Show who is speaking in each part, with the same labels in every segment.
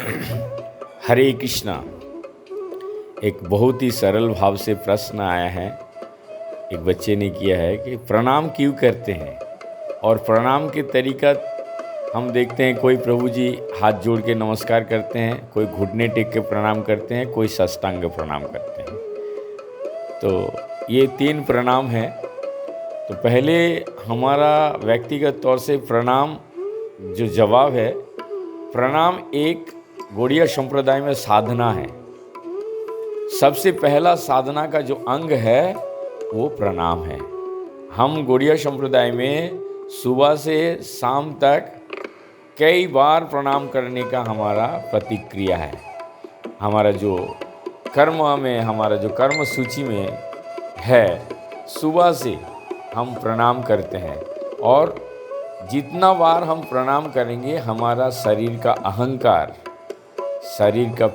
Speaker 1: हरे कृष्णा। एक बहुत ही सरल भाव से प्रश्न आया है। एक बच्चे ने किया है कि प्रणाम क्यों करते हैं। और प्रणाम के तरीका हम देखते हैं, कोई प्रभु जी हाथ जोड़ के नमस्कार करते हैं, कोई घुटने टेक के प्रणाम करते हैं, कोई साष्टांग प्रणाम करते हैं। तो ये 3 प्रणाम हैं। तो पहले हमारा व्यक्तिगत तौर से प्रणाम जो जवाब है, प्रणाम एक गौड़िया संप्रदाय में साधना है। सबसे पहला साधना का जो अंग है वो प्रणाम है। हम गौड़िया संप्रदाय में सुबह से शाम तक कई बार प्रणाम करने का हमारा प्रतिक्रिया है। हमारा जो कर्म सूची में है, सुबह से हम प्रणाम करते हैं। और जितना बार हम प्रणाम करेंगे, हमारा शरीर का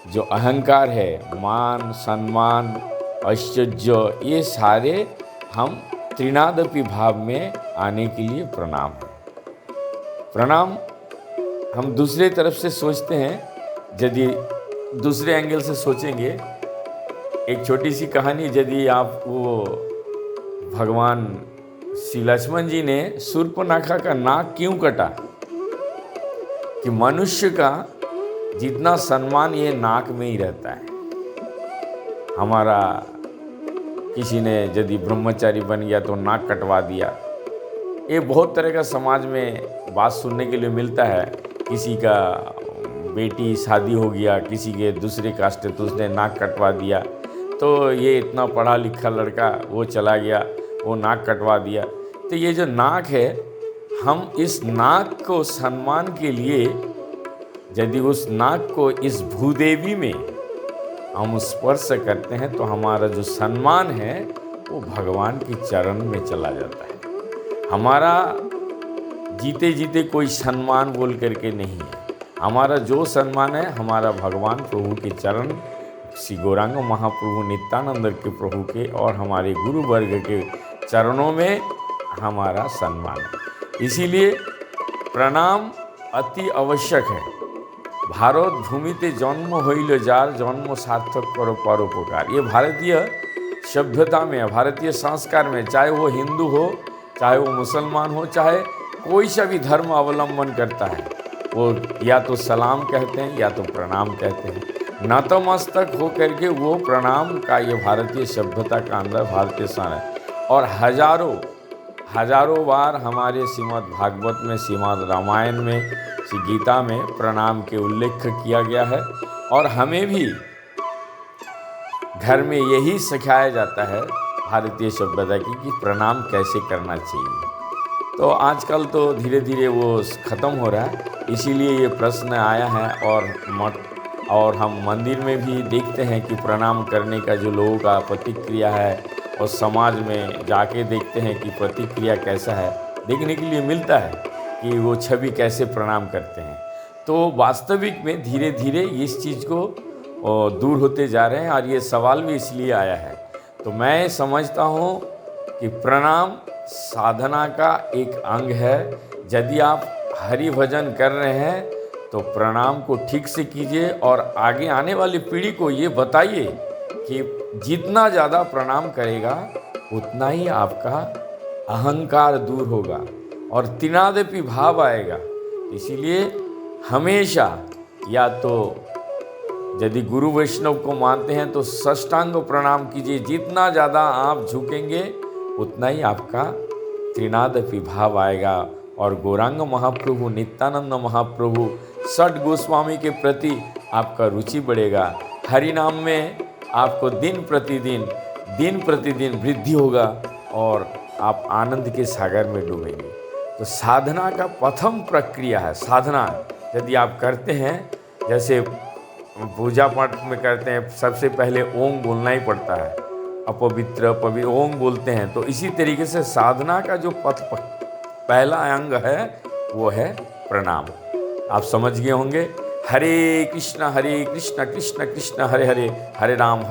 Speaker 1: जो अहंकार है, मान सम्मान ऐश्वर्य, ये सारे हम त्रिनादपि भाव में आने के लिए प्रणाम है। प्रणाम हम दूसरे तरफ से सोचते हैं। यदि दूसरे एंगल से सोचेंगे, एक छोटी सी कहानी, यदि आप वो भगवान श्री लक्ष्मण जी ने शूर्पणखा का नाक क्यों कटा, कि मनुष्य का जितना सम्मान ये नाक में ही रहता है। हमारा किसी ने यदि ब्रह्मचारी बन गया तो नाक कटवा दिया। ये बहुत तरह का समाज में बात सुनने के लिए मिलता है। किसी का बेटी शादी हो गया, किसी के दूसरे कास्ट है तो उसने नाक कटवा दिया। तो ये इतना पढ़ा लिखा लड़का वो चला गया, वो नाक कटवा दिया। तो ये जो नाक है, हम इस नाक को सम्मान के लिए, यदि उस नाक को इस भूदेवी में हम स्पर्श करते हैं तो हमारा जो सम्मान है वो भगवान के चरण में चला जाता है। हमारा जीते जीते कोई सम्मान बोल करके नहीं है। हमारा जो सम्मान है, हमारा भगवान प्रभु के चरण, श्री गौरांग महाप्रभु नित्यानंद के प्रभु के और हमारे गुरु वर्ग के चरणों में हमारा सम्मान है। इसीलिए प्रणाम अति आवश्यक है। भारत भूमिते जन्म होइल जार, जन्म सार्थक करो परोपकार। ये भारतीय सभ्यता में, भारतीय संस्कार में, चाहे वो हिंदू हो, चाहे वो मुसलमान हो, चाहे कोई सा भी धर्म अवलंबन करता है, वो या तो सलाम कहते हैं या तो प्रणाम कहते हैं। नतमस्तक हो करके वो प्रणाम का, ये भारतीय सभ्यता का अंदर भारतीय सन है। और हजारों बार हमारे श्रीमद् भागवत में, श्रीमद् रामायण में, श्री गीता में प्रणाम के उल्लेख किया गया है। और हमें भी घर में यही सिखाया जाता है भारतीय सभ्यता की, कि प्रणाम कैसे करना चाहिए। तो आजकल तो धीरे धीरे वो ख़त्म हो रहा है, इसीलिए ये प्रश्न आया है। और हम मंदिर में भी देखते हैं कि प्रणाम करने का जो लोगों का प्रतिक्रिया है, और समाज में जाके देखते हैं कि प्रतिक्रिया कैसा है, देखने के लिए मिलता है कि वो छवि कैसे प्रणाम करते हैं। तो वास्तविक में धीरे धीरे इस चीज़ को दूर होते जा रहे हैं। और ये सवाल भी इसलिए आया है। तो मैं समझता हूँ कि प्रणाम साधना का एक अंग है। यदि आप हरि भजन कर रहे हैं तो प्रणाम को ठीक से कीजिए, और आगे आने वाली पीढ़ी को ये बताइए कि जितना ज़्यादा प्रणाम करेगा उतना ही आपका अहंकार दूर होगा और त्रिनादपि भाव आएगा। इसीलिए हमेशा, या तो यदि गुरु वैष्णव को मानते हैं तो साष्टांग प्रणाम कीजिए। जितना ज़्यादा आप झुकेंगे उतना ही आपका त्रिनादपि भाव आएगा। और गौरांग महाप्रभु, नित्यानंद महाप्रभु, षट गोस्वामी के प्रति आपका रुचि बढ़ेगा। हरि नाम में आपको दिन प्रतिदिन वृद्धि होगा और आप आनंद के सागर में डूबेंगे। तो साधना का प्रथम प्रक्रिया है। साधना यदि आप करते हैं, जैसे पूजा पाठ में करते हैं, सबसे पहले ओम बोलना ही पड़ता है। अपवित्र ओम बोलते हैं। तो इसी तरीके से साधना का जो पहला अंग है वो है प्रणाम। आप समझ गए होंगे। हरे कृष्ण कृष्ण कृष्ण हरे हरे, हरे राम